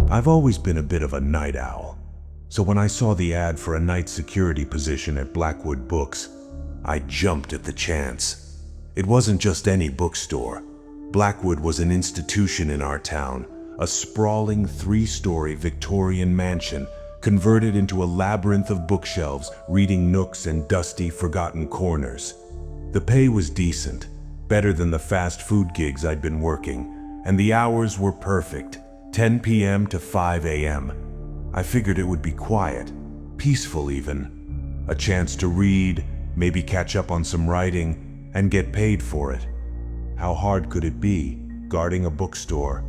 I've always been a bit of a night owl, so when I saw the ad for a night security position at Blackwood Books, I jumped at the chance. It wasn't just any bookstore. Blackwood was an institution in our town, a sprawling 3-story Victorian mansion converted into a labyrinth of bookshelves, reading nooks and dusty, forgotten corners. The pay was decent, better than the fast food gigs I'd been working, and the hours were perfect, 10 p.m. to 5 a.m. I figured it would be quiet, peaceful even. A chance to read, maybe catch up on some writing, and get paid for it. How hard could it be, guarding a bookstore?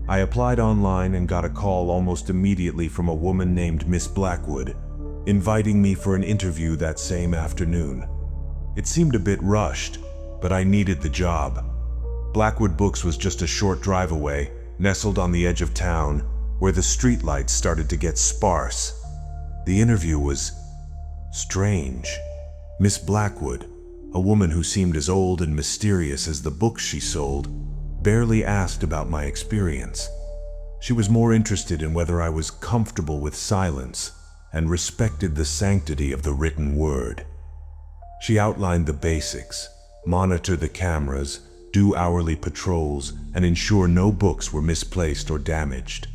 I applied online and got a call almost immediately from a woman named Miss Blackwood, inviting me for an interview that same afternoon. It seemed a bit rushed, but I needed the job. Blackwood Books was just a short drive away, nestled on the edge of town, where the streetlights started to get sparse. The interview was strange. Miss Blackwood, a woman who seemed as old and mysterious as the books she sold, barely asked about my experience. She was more interested in whether I was comfortable with silence and respected the sanctity of the written word. She outlined the basics: monitor the cameras, do hourly patrols, and ensure no books were misplaced or damaged.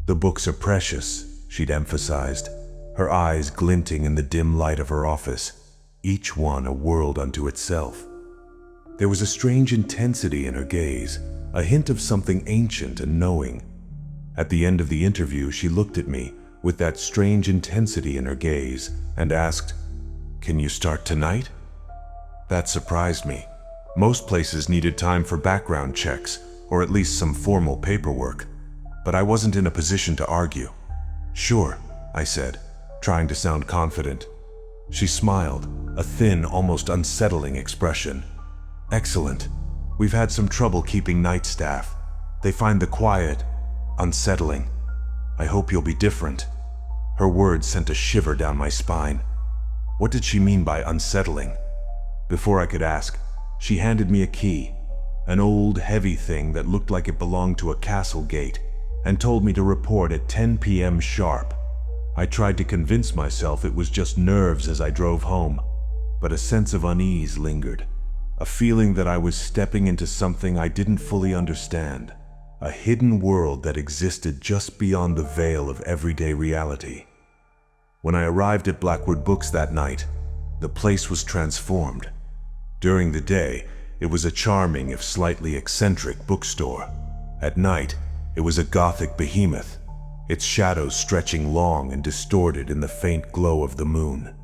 "The books are precious," she'd emphasized, her eyes glinting in the dim light of her office, each one a world unto itself. There was a strange intensity in her gaze, a hint of something ancient and knowing. At the end of the interview, she looked at me with that strange intensity in her gaze and asked, "Can you start tonight?" That surprised me. Most places needed time for background checks, or at least some formal paperwork, but I wasn't in a position to argue. "Sure," I said, trying to sound confident. She smiled, a thin, almost unsettling expression. "Excellent. We've had some trouble keeping night staff. They find the quiet unsettling. I hope you'll be different." Her words sent a shiver down my spine. What did she mean by unsettling? Before I could ask, she handed me a key, an old, heavy thing that looked like it belonged to a castle gate, and told me to report at 10 p.m. sharp. I tried to convince myself it was just nerves as I drove home, but a sense of unease lingered. A feeling that I was stepping into something I didn't fully understand, a hidden world that existed just beyond the veil of everyday reality. When I arrived at Blackwood Books that night, the place was transformed. During the day, it was a charming, if slightly eccentric, bookstore. At night, it was a gothic behemoth, its shadows stretching long and distorted in the faint glow of the moon.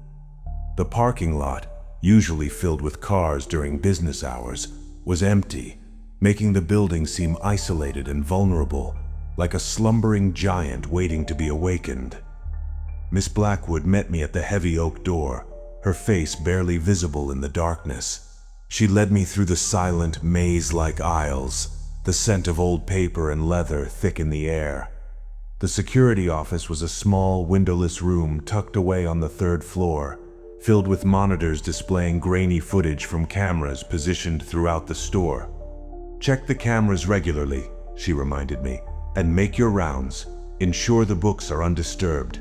The parking lot, usually filled with cars during business hours, was empty, making the building seem isolated and vulnerable, like a slumbering giant waiting to be awakened. Miss Blackwood met me at the heavy oak door, her face barely visible in the darkness. She led me through the silent, maze-like aisles, the scent of old paper and leather thick in the air. The security office was a small, windowless room tucked away on the 3rd floor, filled with monitors displaying grainy footage from cameras positioned throughout the store. "Check the cameras regularly," she reminded me, "and make your rounds. Ensure the books are undisturbed."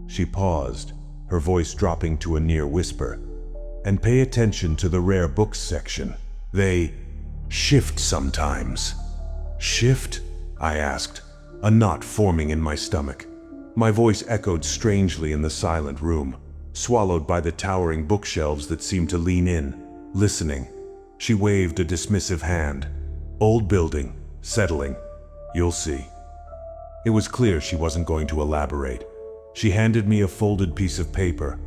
She paused, her voice dropping to a near whisper. "And pay attention to the rare books section. They shift sometimes." "Shift?" I asked, a knot forming in my stomach. My voice echoed strangely in the silent room, swallowed by the towering bookshelves that seemed to lean in, listening. She waved a dismissive hand. "Old building, settling. You'll see." It was clear she wasn't going to elaborate. She handed me a folded piece of paper.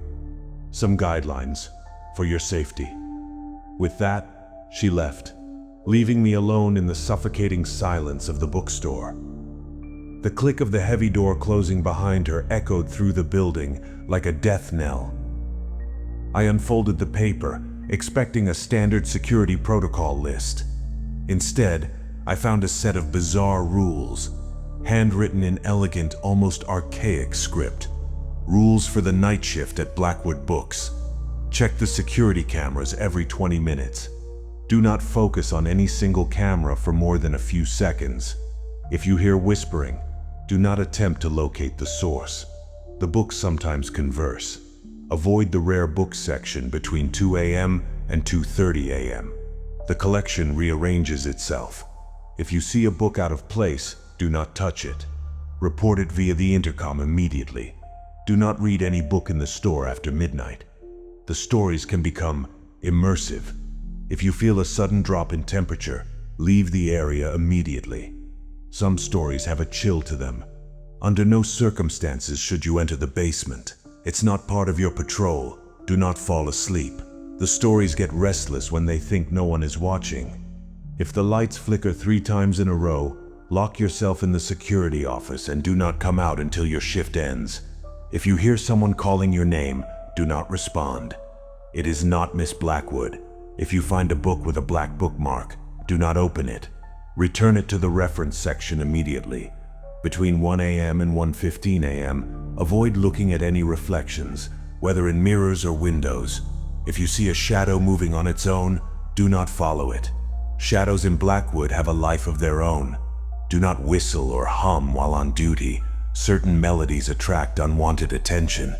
"Some guidelines for your safety." With that, she left, leaving me alone in the suffocating silence of the bookstore. The click of the heavy door closing behind her echoed through the building like a death knell. I unfolded the paper, expecting a standard security protocol list. Instead, I found a set of bizarre rules, handwritten in elegant, almost archaic script. Rules for the night shift at Blackwood Books. Check the security cameras every 20 minutes. Do not focus on any single camera for more than a few seconds. If you hear whispering, Do not attempt to locate the source. The books sometimes converse. Avoid the rare book section between 2 a.m. and 2:30 a.m. The collection rearranges itself. If you see a book out of place, do not touch it. Report it via the intercom immediately. Do not read any book in the store after midnight. The stories can become immersive. If you feel a sudden drop in temperature, leave the area immediately. Some stories have a chill to them. Under no circumstances should you enter the basement. It's not part of your patrol. Do not fall asleep. The stories get restless when they think no one is watching. If the lights flicker 3 times in a row, lock yourself in the security office and do not come out until your shift ends. If you hear someone calling your name, do not respond. It is not Miss Blackwood. If you find a book with a black bookmark, do not open it. Return it to the reference section immediately. Between 1 a.m. and 1:15 a.m., avoid looking at any reflections, whether in mirrors or windows. If you see a shadow moving on its own, do not follow it. Shadows in Blackwood have a life of their own. Do not whistle or hum while on duty. Certain melodies attract unwanted attention.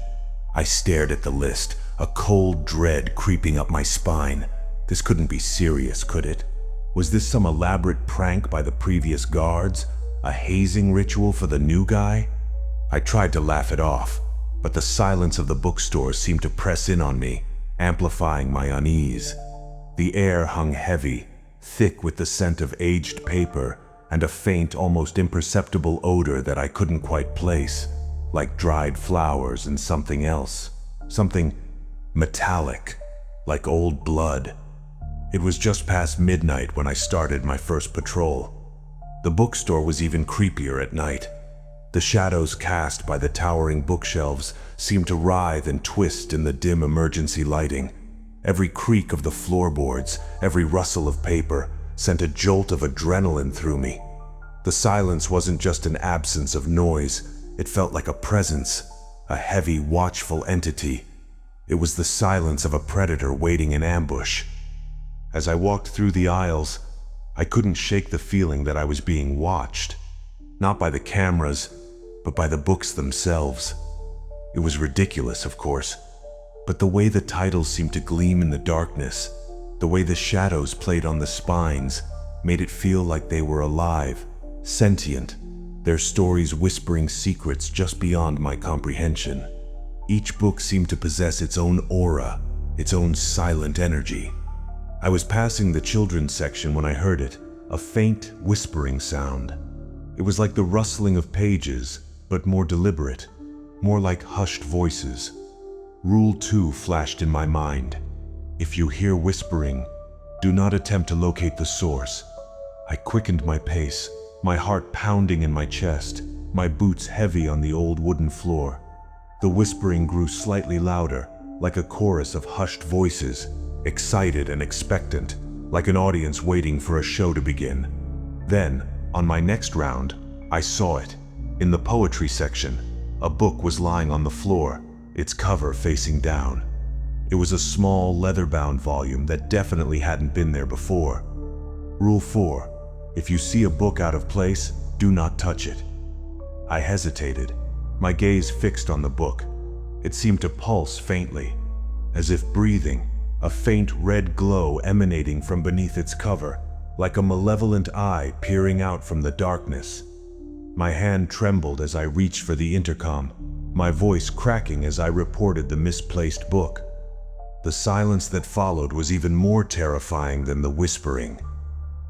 I stared at the list, a cold dread creeping up my spine. This couldn't be serious, could it? Was this some elaborate prank by the previous guards? A hazing ritual for the new guy? I tried to laugh it off, but the silence of the bookstore seemed to press in on me, amplifying my unease. The air hung heavy, thick with the scent of aged paper and a faint, almost imperceptible odor that I couldn't quite place, like dried flowers and something else. Something metallic, like old blood. It was just past midnight when I started my first patrol. The bookstore was even creepier at night. The shadows cast by the towering bookshelves seemed to writhe and twist in the dim emergency lighting. Every creak of the floorboards, every rustle of paper, sent a jolt of adrenaline through me. The silence wasn't just an absence of noise, it felt like a presence, a heavy, watchful entity. It was the silence of a predator waiting in ambush. As I walked through the aisles, I couldn't shake the feeling that I was being watched. Not by the cameras, but by the books themselves. It was ridiculous, of course, but the way the titles seemed to gleam in the darkness, the way the shadows played on the spines, made it feel like they were alive, sentient, their stories whispering secrets just beyond my comprehension. Each book seemed to possess its own aura, its own silent energy. I was passing the children's section when I heard it, a faint, whispering sound. It was like the rustling of pages, but more deliberate, more like hushed voices. Rule 2 flashed in my mind. If you hear whispering, do not attempt to locate the source. I quickened my pace, my heart pounding in my chest, my boots heavy on the old wooden floor. The whispering grew slightly louder, like a chorus of hushed voices, excited and expectant, like an audience waiting for a show to begin. Then, on my next round, I saw it. In the poetry section, a book was lying on the floor, its cover facing down. It was a small, leather-bound volume that definitely hadn't been there before. Rule 4. If you see a book out of place, do not touch it. I hesitated, my gaze fixed on the book. It seemed to pulse faintly, as if breathing, a faint red glow emanating from beneath its cover, like a malevolent eye peering out from the darkness. My hand trembled as I reached for the intercom, my voice cracking as I reported the misplaced book. The silence that followed was even more terrifying than the whispering.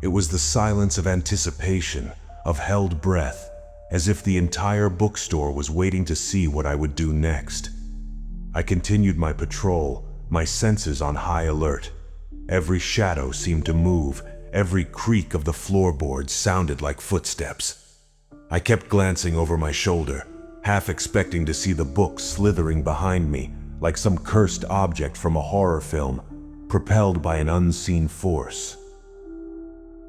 It was the silence of anticipation, of held breath, as if the entire bookstore was waiting to see what I would do next. I continued my patrol, my senses on high alert. Every shadow seemed to move, every creak of the floorboards sounded like footsteps. I kept glancing over my shoulder, half expecting to see the book slithering behind me, like some cursed object from a horror film, propelled by an unseen force.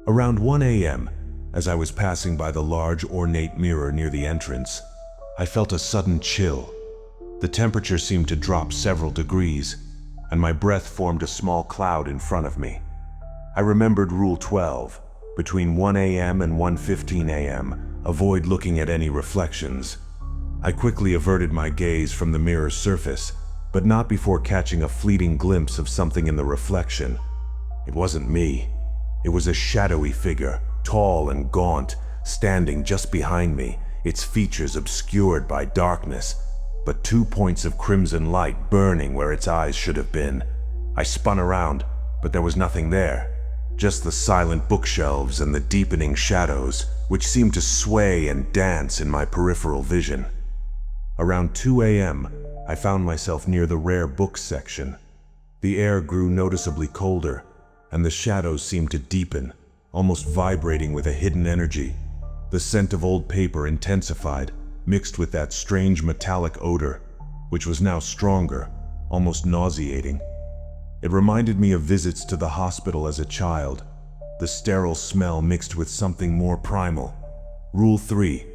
Around 1 a.m., as I was passing by the large ornate mirror near the entrance, I felt a sudden chill. The temperature seemed to drop several degrees, and my breath formed a small cloud in front of me. I remembered Rule 12. Between 1 a.m. and 1:15 a.m., avoid looking at any reflections. I quickly averted my gaze from the mirror's surface, but not before catching a fleeting glimpse of something in the reflection. It wasn't me. It was a shadowy figure, tall and gaunt, standing just behind me, its features obscured by darkness, but 2 points of crimson light burning where its eyes should have been. I spun around, but there was nothing there. Just the silent bookshelves and the deepening shadows, which seemed to sway and dance in my peripheral vision. Around 2 a.m., I found myself near the rare books section. The air grew noticeably colder, and the shadows seemed to deepen, almost vibrating with a hidden energy. The scent of old paper intensified, mixed with that strange metallic odor, which was now stronger, almost nauseating. It reminded me of visits to the hospital as a child, the sterile smell mixed with something more primal. Rule 3.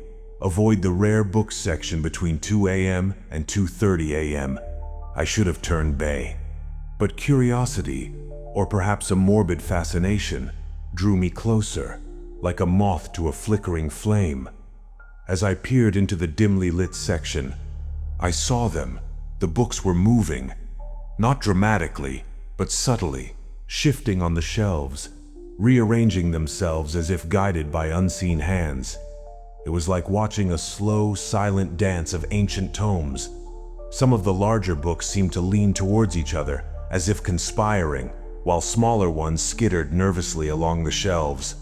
Avoid the rare books section between 2 a.m. and 2:30 a.m. I should have turned bay. But curiosity, or perhaps a morbid fascination, drew me closer, like a moth to a flickering flame. As I peered into the dimly lit section, I saw them. The books were moving, not dramatically, but subtly, shifting on the shelves, rearranging themselves as if guided by unseen hands. It was like watching a slow, silent dance of ancient tomes. Some of the larger books seemed to lean towards each other, as if conspiring, while smaller ones skittered nervously along the shelves.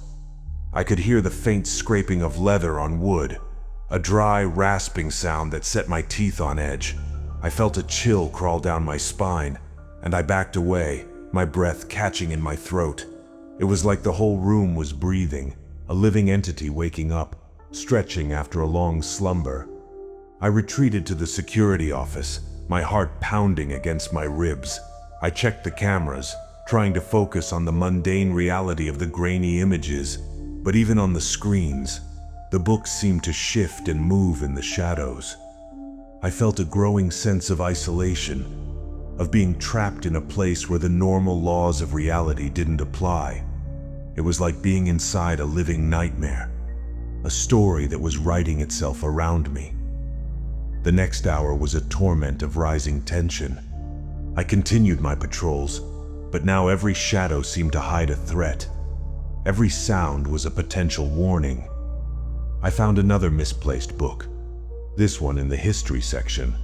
I could hear the faint scraping of leather on wood, a dry, rasping sound that set my teeth on edge. I felt a chill crawl down my spine, and I backed away, my breath catching in my throat. It was like the whole room was breathing, a living entity waking up, stretching after a long slumber. I retreated to the security office, my heart pounding against my ribs. I checked the cameras, trying to focus on the mundane reality of the grainy images, but even on the screens, the books seemed to shift and move in the shadows. I felt a growing sense of isolation, of being trapped in a place where the normal laws of reality didn't apply. It was like being inside a living nightmare, a story that was writing itself around me. The next hour was a torment of rising tension. I continued my patrols, but now every shadow seemed to hide a threat. Every sound was a potential warning. I found another misplaced book, this one in the history section,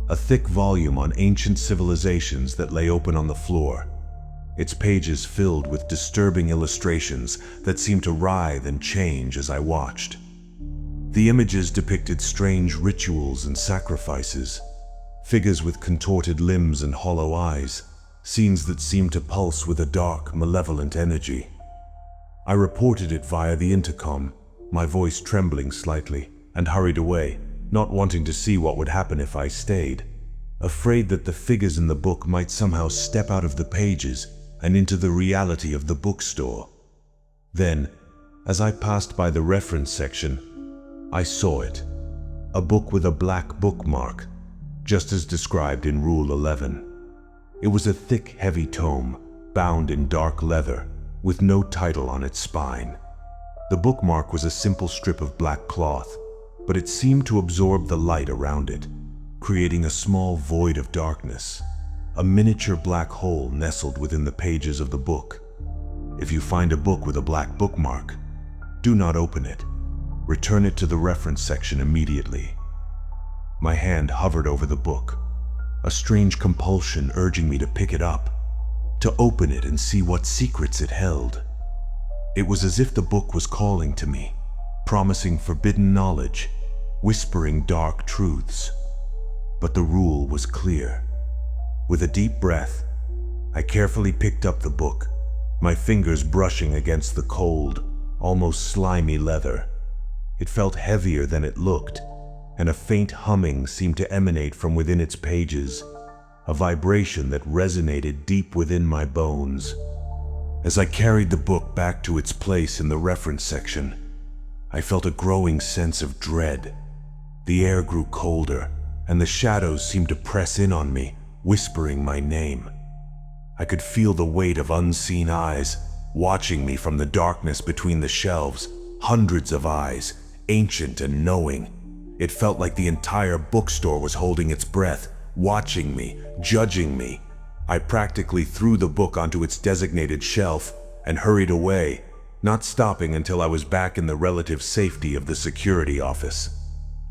a thick volume on ancient civilizations that lay open on the floor, its pages filled with disturbing illustrations that seemed to writhe and change as I watched. The images depicted strange rituals and sacrifices, figures with contorted limbs and hollow eyes, scenes that seemed to pulse with a dark, malevolent energy. I reported it via the intercom, my voice trembling slightly, and hurried away, not wanting to see what would happen if I stayed, afraid that the figures in the book might somehow step out of the pages and into the reality of the bookstore. Then, as I passed by the reference section, I saw it, a book with a black bookmark, just as described in Rule 11. It was a thick, heavy tome, bound in dark leather, with no title on its spine. The bookmark was a simple strip of black cloth, but it seemed to absorb the light around it, creating a small void of darkness, a miniature black hole nestled within the pages of the book. If you find a book with a black bookmark, do not open it. Return it to the reference section immediately. My hand hovered over the book, a strange compulsion urging me to pick it up, to open it and see what secrets it held. It was as if the book was calling to me, promising forbidden knowledge, whispering dark truths. But the rule was clear. With a deep breath, I carefully picked up the book, my fingers brushing against the cold, almost slimy leather. It felt heavier than it looked, and a faint humming seemed to emanate from within its pages, a vibration that resonated deep within my bones. As I carried the book back to its place in the reference section, I felt a growing sense of dread. The air grew colder, and the shadows seemed to press in on me, whispering my name. I could feel the weight of unseen eyes watching me from the darkness between the shelves, hundreds of eyes, ancient and knowing. It felt like the entire bookstore was holding its breath, watching me, judging me. I practically threw the book onto its designated shelf and hurried away, not stopping until I was back in the relative safety of the security office.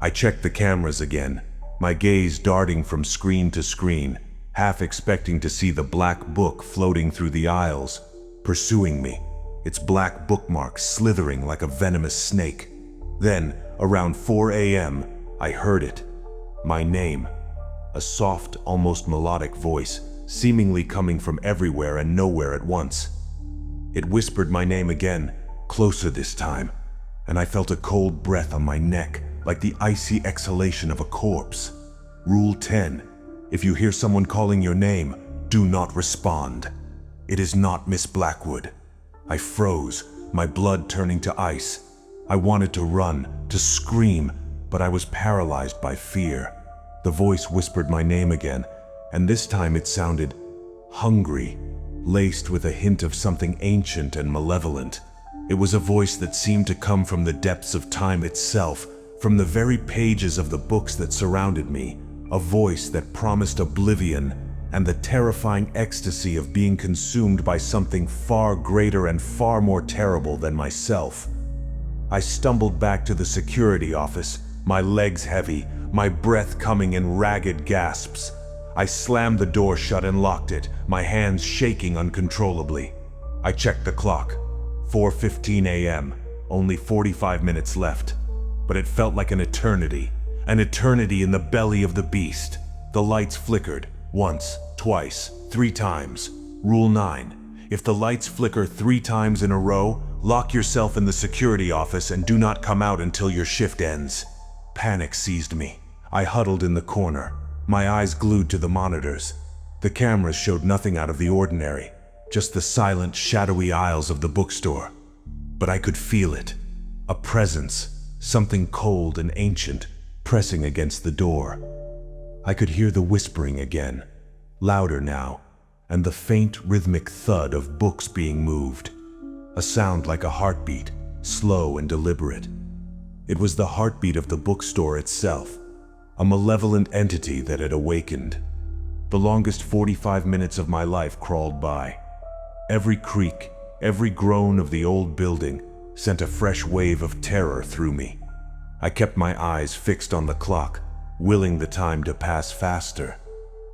I checked the cameras again, my gaze darting from screen to screen, half expecting to see the black book floating through the aisles, pursuing me, its black bookmark slithering like a venomous snake. Then, around 4 a.m., I heard it. My name. A soft, almost melodic voice, seemingly coming from everywhere and nowhere at once. It whispered my name again, closer this time, and I felt a cold breath on my neck, like the icy exhalation of a corpse. Rule 10. If you hear someone calling your name, do not respond. It is not Miss Blackwood. I froze, my blood turning to ice. I wanted to run, to scream, but I was paralyzed by fear. The voice whispered my name again, and this time it sounded hungry, laced with a hint of something ancient and malevolent. It was a voice that seemed to come from the depths of time itself, from the very pages of the books that surrounded me, a voice that promised oblivion and the terrifying ecstasy of being consumed by something far greater and far more terrible than myself. I stumbled back to the security office, my legs heavy, my breath coming in ragged gasps. I slammed the door shut and locked it, my hands shaking uncontrollably. I checked the clock. 4:15 a.m., only 45 minutes left. But it felt like an eternity in the belly of the beast. The lights flickered, once, twice, 3 times. Rule 9. If the lights flicker 3 times in a row, lock yourself in the security office and do not come out until your shift ends. Panic seized me. I huddled in the corner, my eyes glued to the monitors. The cameras showed nothing out of the ordinary, just the silent, shadowy aisles of the bookstore. But I could feel it, a presence, something cold and ancient, pressing against the door. I could hear the whispering again, louder now, and the faint, rhythmic thud of books being moved. A sound like a heartbeat, slow and deliberate. It was the heartbeat of the bookstore itself, a malevolent entity that had awakened. The longest 45 minutes of my life crawled by. Every creak, every groan of the old building sent a fresh wave of terror through me. I kept my eyes fixed on the clock, willing the time to pass faster.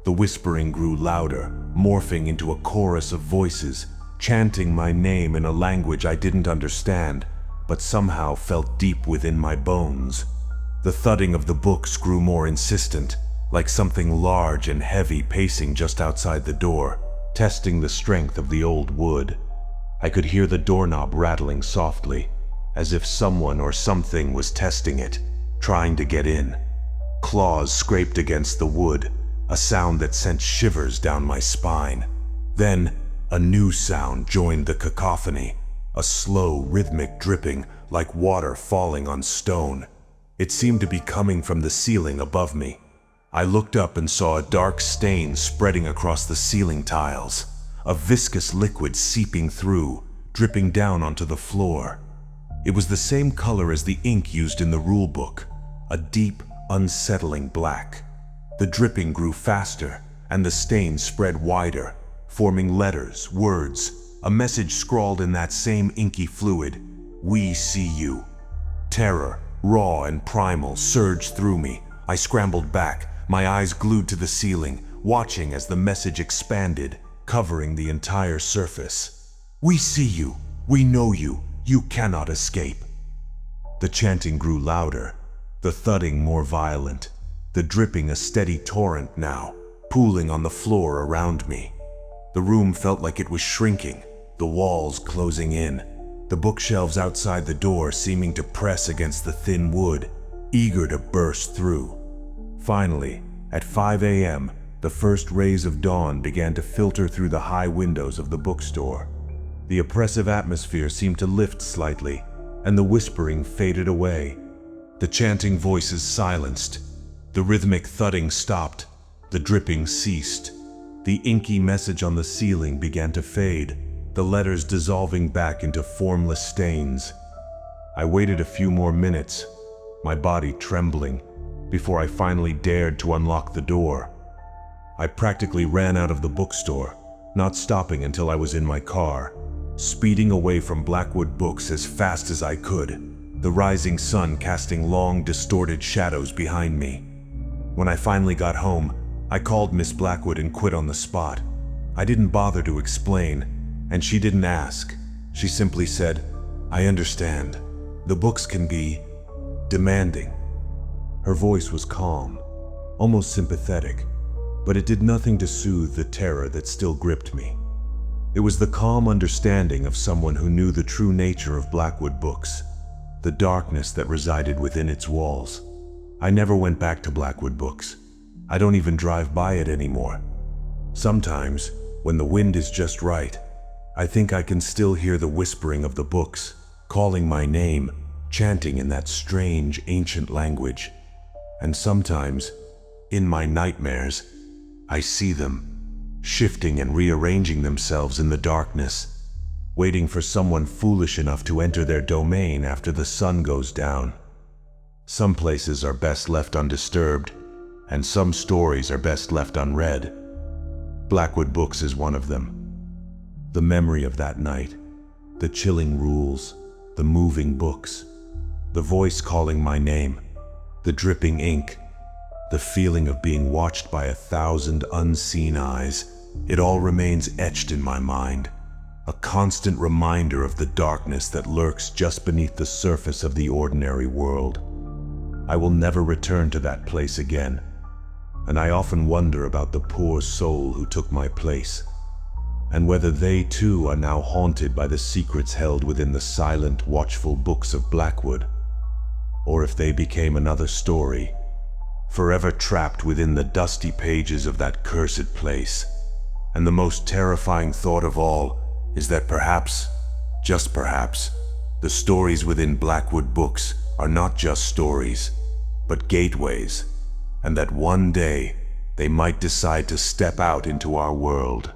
The whispering grew louder, morphing into a chorus of voices, chanting my name in a language I didn't understand, but somehow felt deep within my bones. The thudding of the books grew more insistent, like something large and heavy pacing just outside the door, testing the strength of the old wood. I could hear the doorknob rattling softly, as if someone or something was testing it, trying to get in. Claws scraped against the wood, a sound that sent shivers down my spine. Then, a new sound joined the cacophony, a slow, rhythmic dripping like water falling on stone. It seemed to be coming from the ceiling above me. I looked up and saw a dark stain spreading across the ceiling tiles, a viscous liquid seeping through, dripping down onto the floor. It was the same color as the ink used in the rulebook, a deep, unsettling black. The dripping grew faster, and the stain spread wider, forming letters, words, a message scrawled in that same inky fluid. "We see you." Terror, raw and primal, surged through me. I scrambled back, my eyes glued to the ceiling, watching as the message expanded, covering the entire surface. "We see you. We know you. You cannot escape." The chanting grew louder, the thudding more violent, the dripping a steady torrent now, pooling on the floor around me. The room felt like it was shrinking, the walls closing in, the bookshelves outside the door seeming to press against the thin wood, eager to burst through. Finally, at 5 a.m., the first rays of dawn began to filter through the high windows of the bookstore. The oppressive atmosphere seemed to lift slightly, and the whispering faded away. The chanting voices silenced. The rhythmic thudding stopped. The dripping ceased. The inky message on the ceiling began to fade, the letters dissolving back into formless stains. I waited a few more minutes, my body trembling, before I finally dared to unlock the door. I practically ran out of the bookstore, not stopping until I was in my car, speeding away from Blackwood Books as fast as I could, the rising sun casting long, distorted shadows behind me. When I finally got home, I called Miss Blackwood and quit on the spot. I didn't bother to explain, and she didn't ask. She simply said, "I understand. The books can be demanding." Her voice was calm, almost sympathetic, but it did nothing to soothe the terror that still gripped me. It was the calm understanding of someone who knew the true nature of Blackwood Books, the darkness that resided within its walls. I never went back to Blackwood Books. I don't even drive by it anymore. Sometimes, when the wind is just right, I think I can still hear the whispering of the books, calling my name, chanting in that strange, ancient language. And sometimes, in my nightmares, I see them, shifting and rearranging themselves in the darkness, waiting for someone foolish enough to enter their domain after the sun goes down. Some places are best left undisturbed, and some stories are best left unread. Blackwood Books is one of them. The memory of that night, the chilling rules, the moving books, the voice calling my name, the dripping ink, the feeling of being watched by 1,000 unseen eyes, it all remains etched in my mind, a constant reminder of the darkness that lurks just beneath the surface of the ordinary world. I will never return to that place again, and I often wonder about the poor soul who took my place, and whether they too are now haunted by the secrets held within the silent, watchful books of Blackwood, or if they became another story, forever trapped within the dusty pages of that cursed place. And the most terrifying thought of all is that perhaps, just perhaps, the stories within Blackwood Books are not just stories, but gateways, and that one day they might decide to step out into our world.